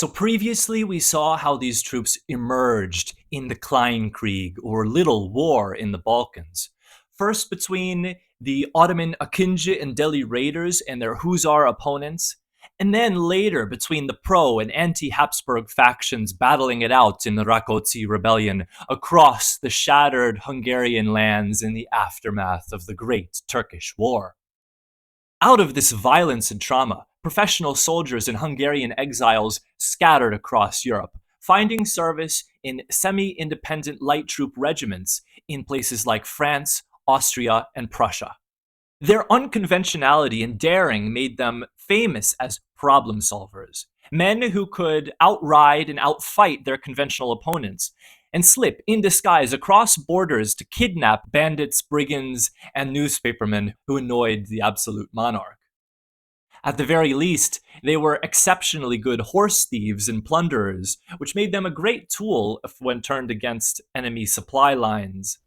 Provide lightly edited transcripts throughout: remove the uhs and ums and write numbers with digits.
So previously we saw how these troops emerged in the Kleinkrieg, or Little War in the Balkans. First between the Ottoman Akinji and Delhi raiders and their Hussar opponents, and then later between the pro and anti-Habsburg factions battling it out in the Rákóczi rebellion across the shattered Hungarian lands in the aftermath of the Great Turkish War. Out of this violence and trauma, professional soldiers and Hungarian exiles scattered across Europe, finding service in semi-independent light troop regiments in places like France, Austria, and Prussia. Their unconventionality and daring made them famous as problem solvers, men who could outride and outfight their conventional opponents, and slip in disguise across borders to kidnap bandits, brigands, and newspapermen who annoyed the absolute monarch. At the very least, they were exceptionally good horse thieves and plunderers, which made them a great tool when turned against enemy supply lines.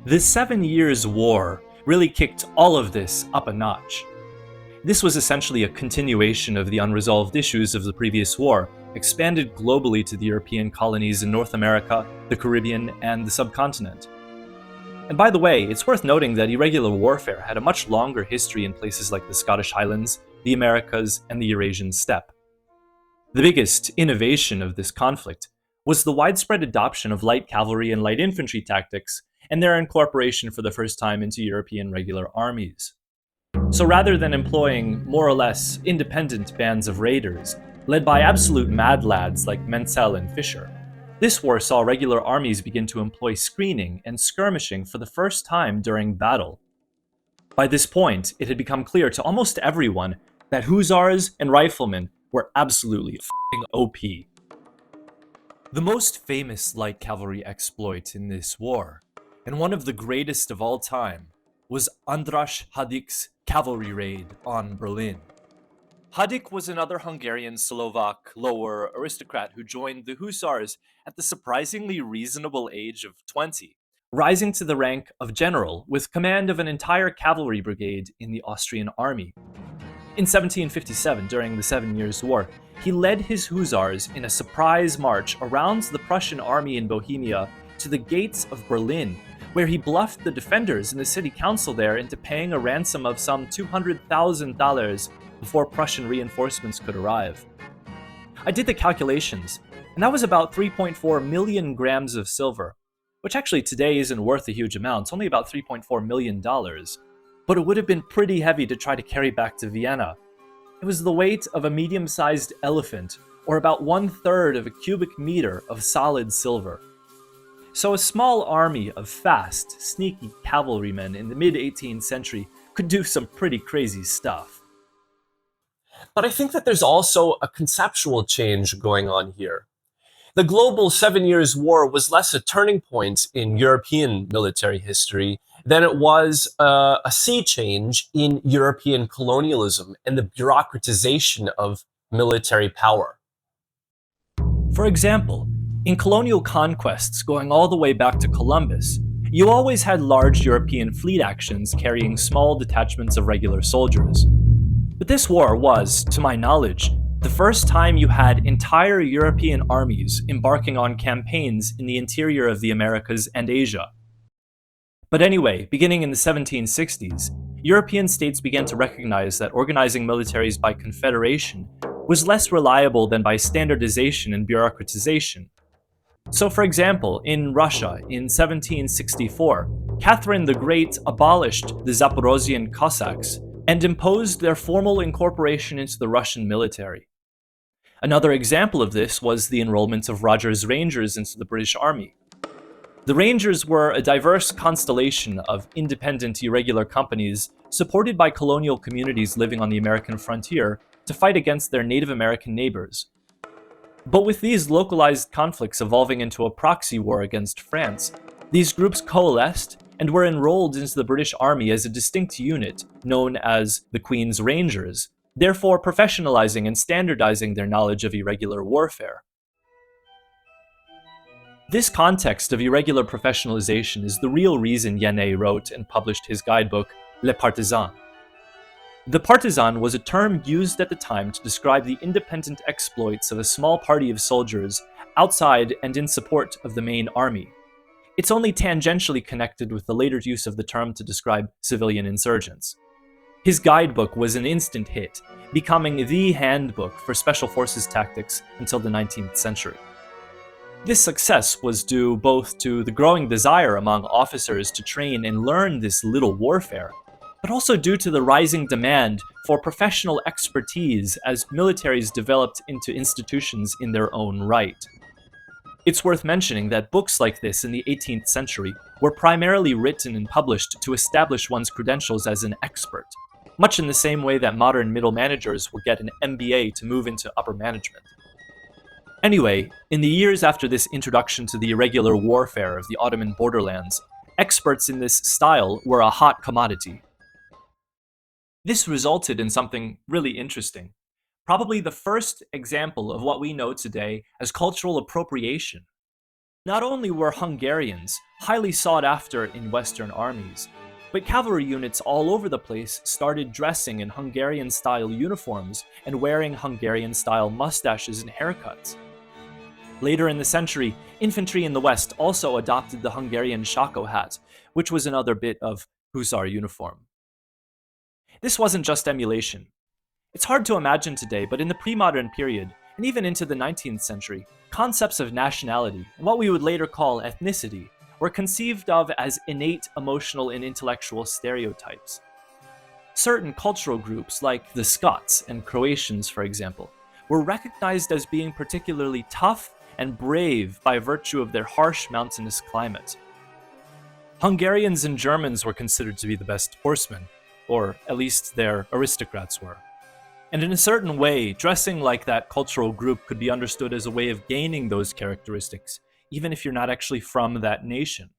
The 7 Years' War really kicked all of this up a notch. This was essentially a continuation of the unresolved issues of the previous war, expanded globally to the European colonies in North America, the Caribbean, and the subcontinent. And by the way, it's worth noting that irregular warfare had a much longer history in places like the Scottish Highlands, the Americas, and the Eurasian steppe. The biggest innovation of this conflict was the widespread adoption of light cavalry and light infantry tactics, and their incorporation for the first time into European regular armies. So rather than employing more or less independent bands of raiders, led by absolute mad lads like Menzel and Fischer, this war saw regular armies begin to employ screening and skirmishing for the first time during battle. By this point, it had become clear to almost everyone that hussars and riflemen were absolutely f***ing OP. The most famous light cavalry exploit in this war, and one of the greatest of all time, was András Hadik's cavalry raid on Berlin. Hadik was another Hungarian Slovak lower aristocrat who joined the Hussars at the surprisingly reasonable age of 20, rising to the rank of general with command of an entire cavalry brigade in the Austrian army. In 1757, during the 7 Years' War, he led his Hussars in a surprise march around the Prussian army in Bohemia to the gates of Berlin, where he bluffed the defenders and the city council there into paying a ransom of some $200,000 before Prussian reinforcements could arrive. I did the calculations, and that was about 3.4 million grams of silver, which actually today isn't worth a huge amount, it's only about $3.4 million. But it would have been pretty heavy to try to carry back to Vienna. It was the weight of a medium-sized elephant, or about 1/3 of a cubic meter of solid silver. So a small army of fast, sneaky cavalrymen in the mid-18th century could do some pretty crazy stuff. But I think that there's also a conceptual change going on here. The global 7 Years' War was less a turning point in European military history than it was a sea change in European colonialism and the bureaucratization of military power. For example, in colonial conquests going all the way back to Columbus, you always had large European fleet actions carrying small detachments of regular soldiers. But this war was, to my knowledge, the first time you had entire European armies embarking on campaigns in the interior of the Americas and Asia. But anyway, beginning in the 1760s, European states began to recognize that organizing militaries by confederation was less reliable than by standardization and bureaucratization. So for example, in Russia in 1764, Catherine the Great abolished the Zaporozhian Cossacks and imposed their formal incorporation into the Russian military. Another example of this was the enrollment of Rogers Rangers into the British Army. The Rangers were a diverse constellation of independent, irregular companies supported by colonial communities living on the American frontier to fight against their Native American neighbors. But with these localized conflicts evolving into a proxy war against France, these groups coalesced and were enrolled into the British Army as a distinct unit known as the Queen's Rangers, therefore professionalizing and standardizing their knowledge of irregular warfare. This context of irregular professionalization is the real reason Yannet wrote and published his guidebook, Les Partisans. The partisan was a term used at the time to describe the independent exploits of a small party of soldiers outside and in support of the main army. It's only tangentially connected with the later use of the term to describe civilian insurgents. His guidebook was an instant hit, becoming the handbook for special forces tactics until the 19th century. This success was due both to the growing desire among officers to train and learn this little warfare, but also due to the rising demand for professional expertise as militaries developed into institutions in their own right. It's worth mentioning that books like this in the 18th century were primarily written and published to establish one's credentials as an expert, much in the same way that modern middle managers will get an MBA to move into upper management. Anyway, in the years after this introduction to the irregular warfare of the Ottoman borderlands, experts in this style were a hot commodity. This resulted in something really interesting. Probably the first example of what we know today as cultural appropriation. Not only were Hungarians highly sought after in Western armies, but cavalry units all over the place started dressing in Hungarian-style uniforms and wearing Hungarian-style mustaches and haircuts. Later in the century, infantry in the West also adopted the Hungarian shako hat, which was another bit of Hussar uniform. This wasn't just emulation. It's hard to imagine today, but in the pre-modern period, and even into the 19th century, concepts of nationality, and what we would later call ethnicity, were conceived of as innate emotional and intellectual stereotypes. Certain cultural groups, like the Scots and Croatians, for example, were recognized as being particularly tough and brave by virtue of their harsh mountainous climate. Hungarians and Germans were considered to be the best horsemen, or at least their aristocrats were. And in a certain way, dressing like that cultural group could be understood as a way of gaining those characteristics, even if you're not actually from that nation.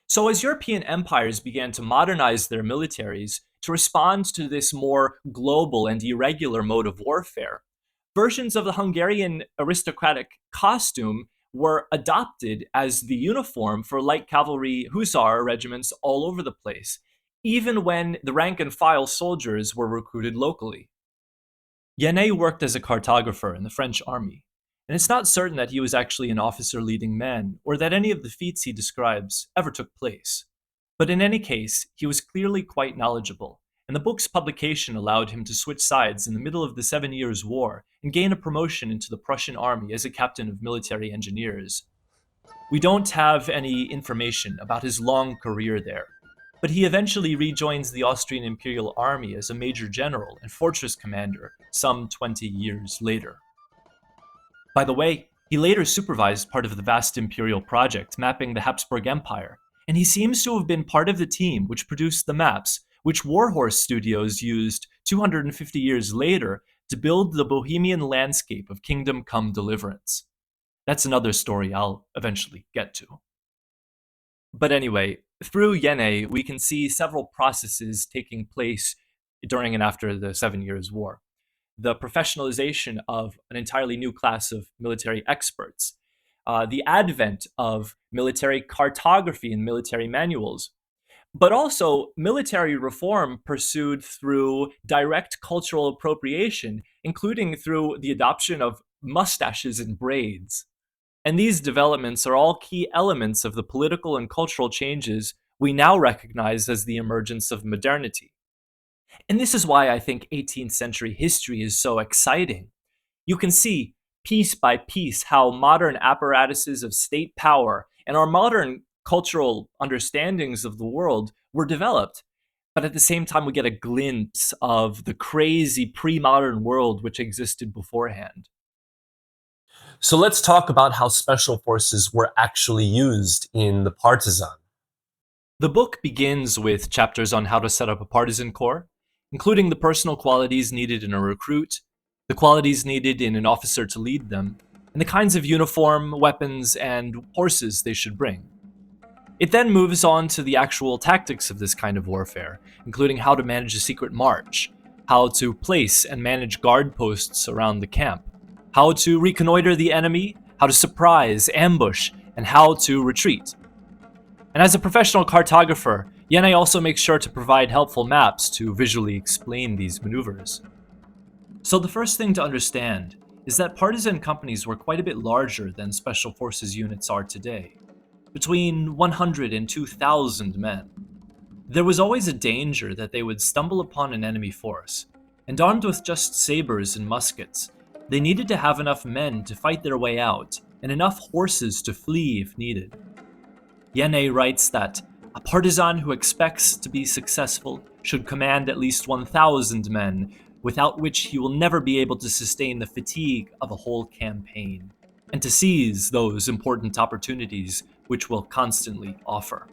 So as European empires began to modernize their militaries to respond to this more global and irregular mode of warfare, versions of the Hungarian aristocratic costume were adopted as the uniform for light cavalry hussar regiments all over the place, even when the rank-and-file soldiers were recruited locally. Yannet worked as a cartographer in the French army, and it's not certain that he was actually an officer-leading man, or that any of the feats he describes ever took place. But in any case, he was clearly quite knowledgeable, and the book's publication allowed him to switch sides in the middle of the 7 Years' War and gain a promotion into the Prussian army as a captain of military engineers. We don't have any information about his long career there, but he eventually rejoins the Austrian Imperial Army as a major general and fortress commander some 20 years later. By the way, he later supervised part of the vast imperial project mapping the Habsburg Empire, and he seems to have been part of the team which produced the maps, which Warhorse Studios used 250 years later to build the Bohemian landscape of Kingdom Come Deliverance. That's another story I'll eventually get to. But anyway, through Yannet, we can see several processes taking place during and after the 7 Years' War. The professionalization of an entirely new class of military experts, the advent of military cartography and military manuals, but also military reform pursued through direct cultural appropriation, including through the adoption of mustaches and braids. And these developments are all key elements of the political and cultural changes we now recognize as the emergence of modernity. And this is why I think 18th century history is so exciting. You can see piece by piece how modern apparatuses of state power and our modern cultural understandings of the world were developed. But at the same time, we get a glimpse of the crazy pre-modern world which existed beforehand. So let's talk about how special forces were actually used in the Partisan. The book begins with chapters on how to set up a partisan corps, including the personal qualities needed in a recruit, the qualities needed in an officer to lead them, and the kinds of uniform, weapons, and horses they should bring. It then moves on to the actual tactics of this kind of warfare, including how to manage a secret march, how to place and manage guard posts around the camp, how to reconnoiter the enemy, how to surprise, ambush, and how to retreat. And as a professional cartographer, Yene also makes sure to provide helpful maps to visually explain these maneuvers. So the first thing to understand is that partisan companies were quite a bit larger than special forces units are today, between 100 and 2,000 men. There was always a danger that they would stumble upon an enemy force, and armed with just sabers and muskets, they needed to have enough men to fight their way out and enough horses to flee if needed. Yene writes that a partisan who expects to be successful should command at least 1,000 men, without which he will never be able to sustain the fatigue of a whole campaign, and to seize those important opportunities which will constantly offer.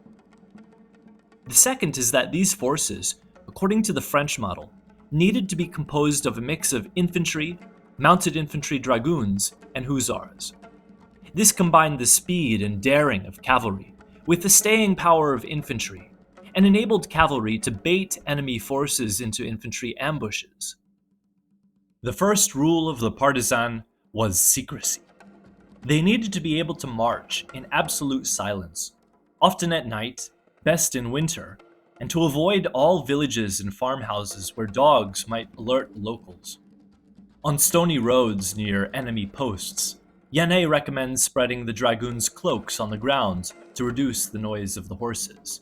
The second is that these forces, according to the French model, needed to be composed of a mix of infantry, mounted infantry dragoons, and hussars. This combined the speed and daring of cavalry with the staying power of infantry, and enabled cavalry to bait enemy forces into infantry ambushes. The first rule of the partisan was secrecy. They needed to be able to march in absolute silence, often at night, best in winter, and to avoid all villages and farmhouses where dogs might alert locals. On stony roads near enemy posts, Yene recommends spreading the dragoons' cloaks on the ground to reduce the noise of the horses.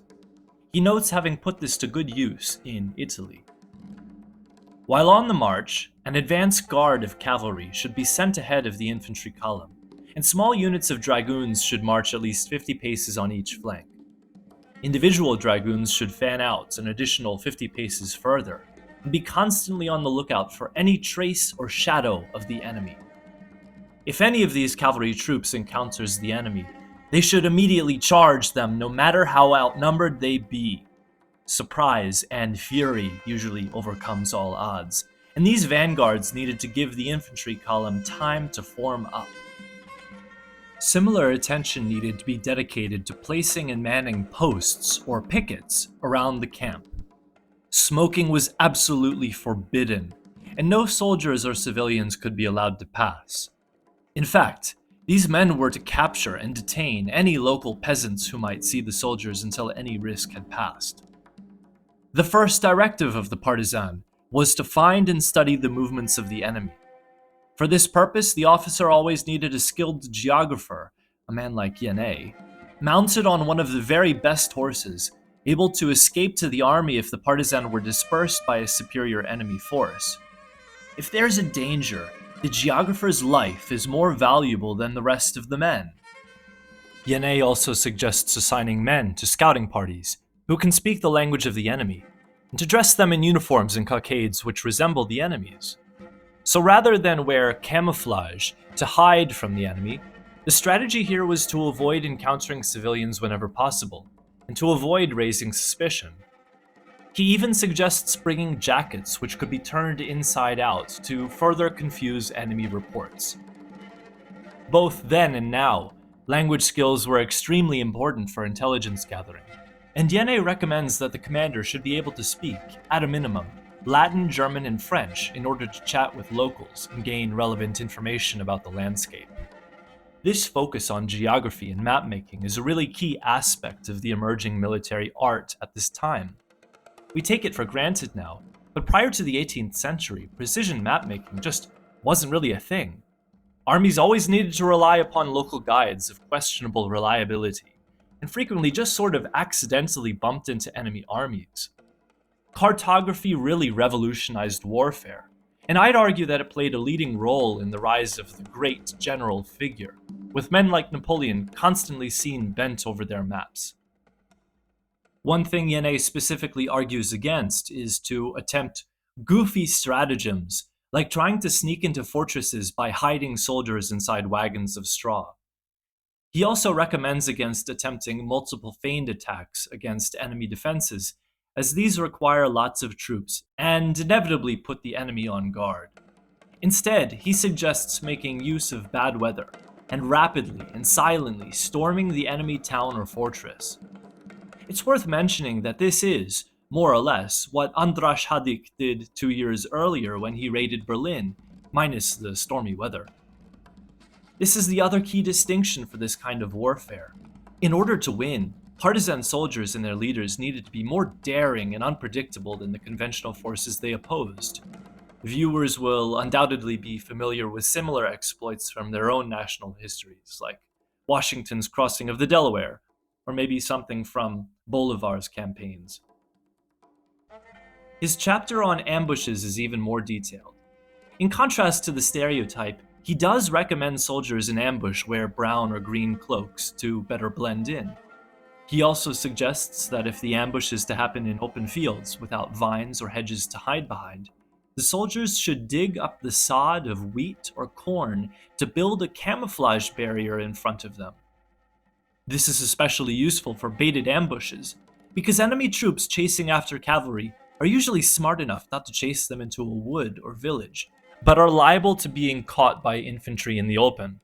He notes having put this to good use in Italy. While on the march, an advance guard of cavalry should be sent ahead of the infantry column, and small units of dragoons should march at least 50 paces on each flank. Individual dragoons should fan out an additional 50 paces further, and be constantly on the lookout for any trace or shadow of the enemy. If any of these cavalry troops encounters the enemy, they should immediately charge them no matter how outnumbered they be. Surprise and fury usually overcomes all odds, and these vanguards needed to give the infantry column time to form up. Similar attention needed to be dedicated to placing and manning posts or pickets around the camp. Smoking was absolutely forbidden, and no soldiers or civilians could be allowed to pass. In fact, these men were to capture and detain any local peasants who might see the soldiers until any risk had passed. The first directive of the partisan was to find and study the movements of the enemy. For this purpose, the officer always needed a skilled geographer, a man like Yene, mounted on one of the very best horses, able to escape to the army if the partisan were dispersed by a superior enemy force. If there's a danger, the geographer's life is more valuable than the rest of the men. Yene also suggests assigning men to scouting parties who can speak the language of the enemy, and to dress them in uniforms and cockades which resemble the enemy's. So rather than wear camouflage to hide from the enemy, the strategy here was to avoid encountering civilians whenever possible, and to avoid raising suspicion. He even suggests bringing jackets which could be turned inside out to further confuse enemy reports. Both then and now, language skills were extremely important for intelligence gathering, and Yene recommends that the commander should be able to speak, at a minimum, Latin, German, and French in order to chat with locals and gain relevant information about the landscape. This focus on geography and mapmaking is a really key aspect of the emerging military art at this time. We take it for granted now, but prior to the 18th century, precision mapmaking just wasn't really a thing. Armies always needed to rely upon local guides of questionable reliability, and frequently just sort of accidentally bumped into enemy armies. Cartography really revolutionized warfare, and I'd argue that it played a leading role in the rise of the great general figure, with men like Napoleon constantly seen bent over their maps. One thing Yene specifically argues against is to attempt goofy stratagems, like trying to sneak into fortresses by hiding soldiers inside wagons of straw. He also recommends against attempting multiple feigned attacks against enemy defenses, as these require lots of troops and inevitably put the enemy on guard. Instead, he suggests making use of bad weather and rapidly and silently storming the enemy town or fortress. It's worth mentioning that this is, more or less, what András Hadik did 2 years earlier when he raided Berlin, minus the stormy weather. This is the other key distinction for this kind of warfare. In order to win, Partisan soldiers and their leaders needed to be more daring and unpredictable than the conventional forces they opposed. Viewers will undoubtedly be familiar with similar exploits from their own national histories, like Washington's crossing of the Delaware, or maybe something from Bolivar's campaigns. His chapter on ambushes is even more detailed. In contrast to the stereotype, he does recommend soldiers in ambush wear brown or green cloaks to better blend in. He also suggests that if the ambush is to happen in open fields without vines or hedges to hide behind, the soldiers should dig up the sod of wheat or corn to build a camouflage barrier in front of them. This is especially useful for baited ambushes, because enemy troops chasing after cavalry are usually smart enough not to chase them into a wood or village, but are liable to being caught by infantry in the open.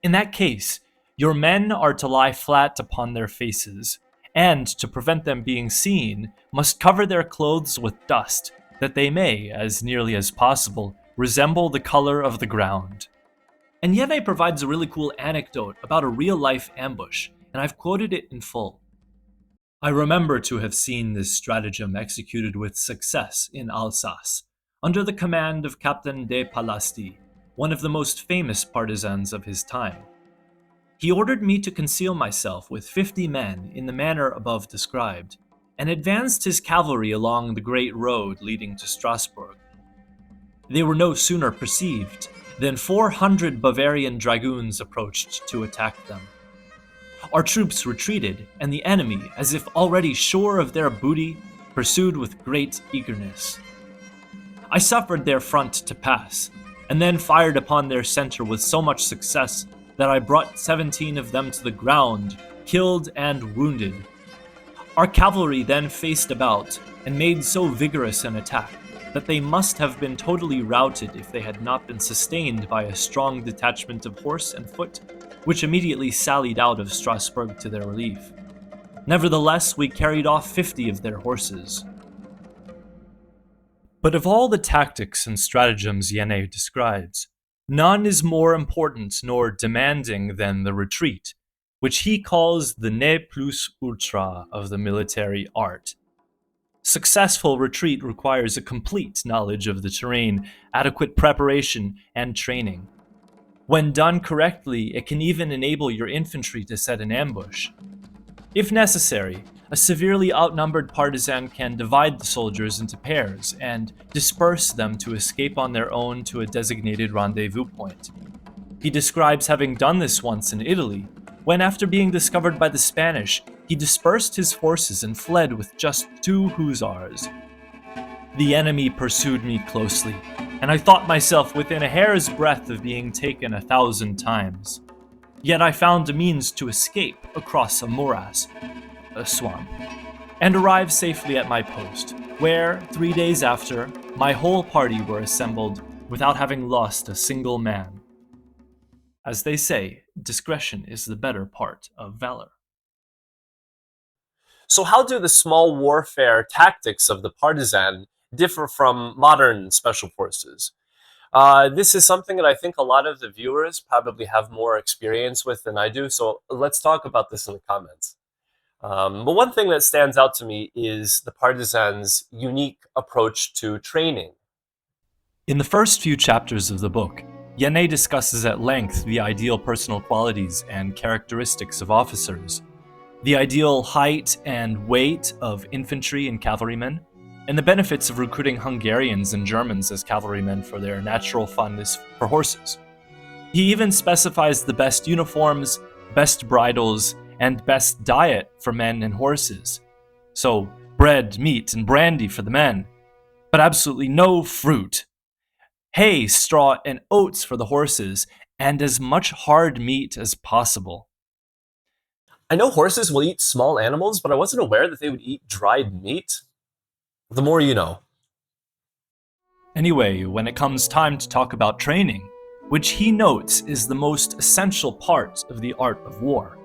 In that case, your men are to lie flat upon their faces, and to prevent them being seen, must cover their clothes with dust, that they may, as nearly as possible, resemble the color of the ground. And Yene provides a really cool anecdote about a real-life ambush, and I've quoted it in full. I remember to have seen this stratagem executed with success in Alsace, under the command of Captain de Palasti, one of the most famous partisans of his time. He ordered me to conceal myself with 50 men in the manner above described, and advanced his cavalry along the great road leading to Strasbourg. They were no sooner perceived than 400 Bavarian dragoons approached to attack them. Our troops retreated, and the enemy, as if already sure of their booty, pursued with great eagerness. I suffered their front to pass, and then fired upon their center with so much success that I brought 17 of them to the ground, killed and wounded. Our cavalry then faced about, and made so vigorous an attack that they must have been totally routed if they had not been sustained by a strong detachment of horse and foot, which immediately sallied out of Strasbourg to their relief. Nevertheless, we carried off 50 of their horses. But of all the tactics and stratagems Yene describes, none is more important nor demanding than the retreat, which he calls the ne plus ultra of the military art. Successful retreat requires a complete knowledge of the terrain, adequate preparation, and training. When done correctly, it can even enable your infantry to set an ambush. If necessary, a severely outnumbered partisan can divide the soldiers into pairs and disperse them to escape on their own to a designated rendezvous point. He describes having done this once in Italy, when after being discovered by the Spanish, he dispersed his forces and fled with just 2 Hussars. The enemy pursued me closely, and I thought myself within a hair's breadth of being taken 1,000 times. Yet I found a means to escape across a morass, a swamp, and arrive safely at my post, where, 3 days after, my whole party were assembled without having lost a single man. As they say, discretion is the better part of valor. So how do the small warfare tactics of the partisan differ from modern special forces? This is something that I think a lot of the viewers probably have more experience with than I do, so let's talk about this in the comments. But one thing that stands out to me is the partisans' unique approach to training. In the first few chapters of the book, Yene discusses at length the ideal personal qualities and characteristics of officers, the ideal height and weight of infantry and cavalrymen, and the benefits of recruiting Hungarians and Germans as cavalrymen for their natural fondness for horses. He even specifies the best uniforms, best bridles, and best diet for men and horses. So, bread, meat, and brandy for the men, but absolutely no fruit. Hay, straw, and oats for the horses, and as much hard meat as possible. I know horses will eat small animals, but I wasn't aware that they would eat dried meat. The more you know. Anyway, when it comes time to talk about training, which he notes is the most essential part of the art of war,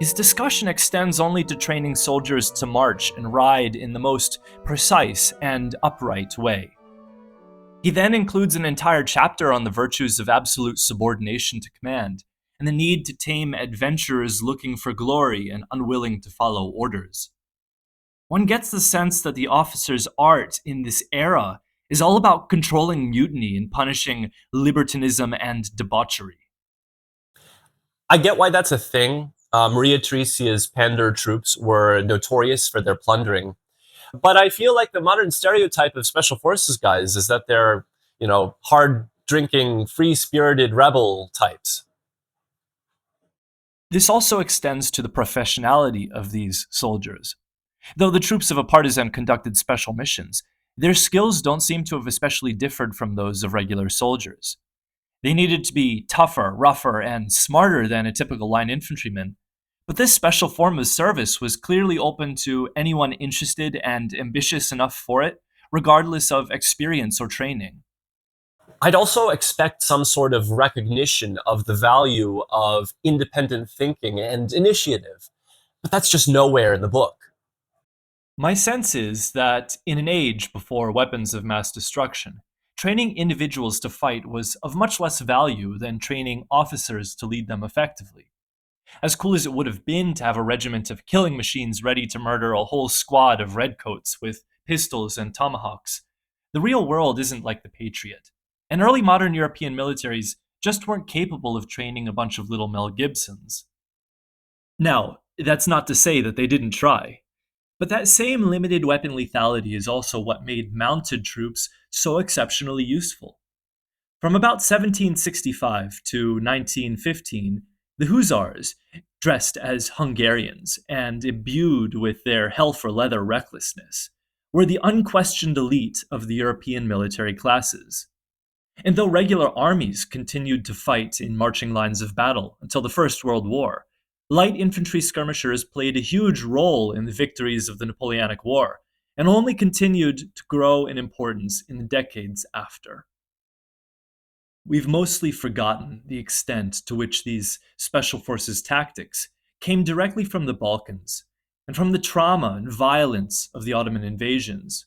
his discussion extends only to training soldiers to march and ride in the most precise and upright way. He then includes an entire chapter on the virtues of absolute subordination to command, and the need to tame adventurers looking for glory and unwilling to follow orders. One gets the sense that the officer's art in this era is all about controlling mutiny and punishing libertinism and debauchery. I get why that's a thing. Maria Therezia's Pandar troops were notorious for their plundering. But I feel like the modern stereotype of special forces guys is that they're, hard drinking, free spirited rebel types. This also extends to the professionality of these soldiers. Though the troops of a partisan conducted special missions, their skills don't seem to have especially differed from those of regular soldiers. They needed to be tougher, rougher, and smarter than a typical line infantryman. But this special form of service was clearly open to anyone interested and ambitious enough for it, regardless of experience or training. I'd also expect some sort of recognition of the value of independent thinking and initiative, but that's just nowhere in the book. My sense is that in an age before weapons of mass destruction, training individuals to fight was of much less value than training officers to lead them effectively. As cool as it would have been to have a regiment of killing machines ready to murder a whole squad of redcoats with pistols and tomahawks, the real world isn't like the Patriot. And early modern European militaries just weren't capable of training a bunch of little Mel Gibsons. Now, that's not to say that they didn't try. But that same limited weapon lethality is also what made mounted troops so exceptionally useful. From about 1765 to 1915, the Hussars, dressed as Hungarians and imbued with their hell for leather recklessness, were the unquestioned elite of the European military classes. And though regular armies continued to fight in marching lines of battle until the First World War, light infantry skirmishers played a huge role in the victories of the Napoleonic War, and only continued to grow in importance in the decades after. We've mostly forgotten the extent to which these special forces tactics came directly from the Balkans, and from the trauma and violence of the Ottoman invasions.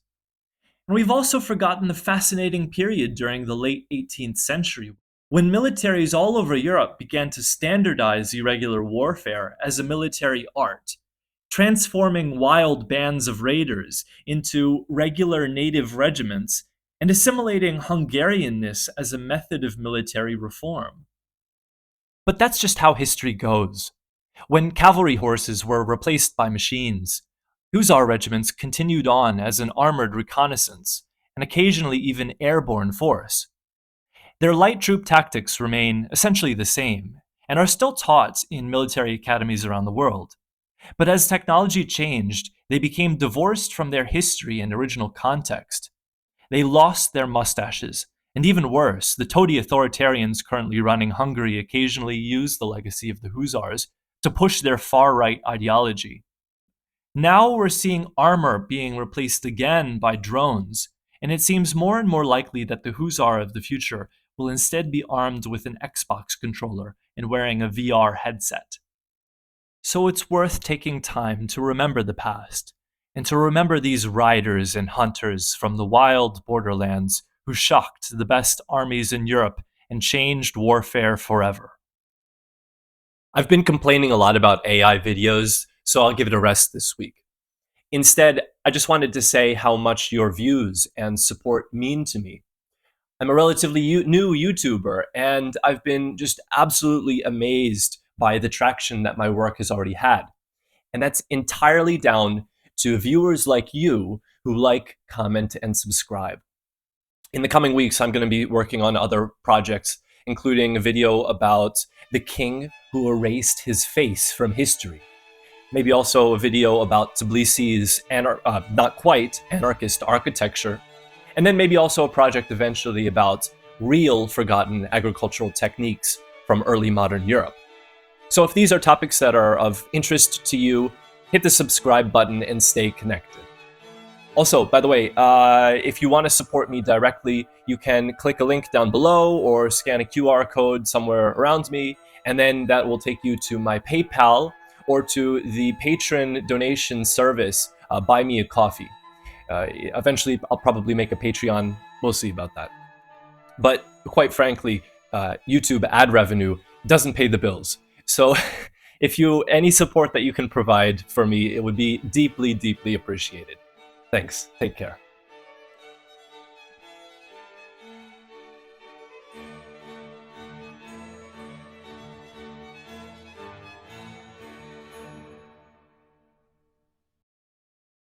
And we've also forgotten the fascinating period during the late 18th century, when militaries all over Europe began to standardize irregular warfare as a military art, transforming wild bands of raiders into regular native regiments and assimilating Hungarianness as a method of military reform. But that's just how history goes. When cavalry horses were replaced by machines, Hussar regiments continued on as an armored reconnaissance, and occasionally even airborne force. Their light troop tactics remain essentially the same, and are still taught in military academies around the world. But as technology changed, they became divorced from their history and original context. They lost their mustaches, and even worse, the toady authoritarians currently running Hungary occasionally use the legacy of the Hussars to push their far-right ideology. Now we're seeing armor being replaced again by drones, and it seems more and more likely that the Hussar of the future will instead be armed with an Xbox controller and wearing a VR headset. So it's worth taking time to remember the past, and to remember these riders and hunters from the wild borderlands who shocked the best armies in Europe and changed warfare forever. I've been complaining a lot about AI videos, so I'll give it a rest this week. Instead, I just wanted to say how much your views and support mean to me. I'm a relatively new YouTuber, and I've been just absolutely amazed by the traction that my work has already had. And that's entirely down to viewers like you who like, comment, and subscribe. In the coming weeks, I'm going to be working on other projects, including a video about the king who erased his face from history. Maybe also a video about Tbilisi's not quite anarchist architecture. And then maybe also a project eventually about real forgotten agricultural techniques from early modern Europe. So if these are topics that are of interest to you, hit the subscribe button and stay connected. Also, by the way, if you want to support me directly, you can click a link down below or scan a QR code somewhere around me, and then that will take you to my PayPal or to the patron donation service, Buy Me a Coffee. Eventually, I'll probably make a Patreon. We'll see about that. But quite frankly, YouTube ad revenue doesn't pay the bills. So if you any support that you can provide for me, it would be deeply, deeply appreciated. Thanks. Take care.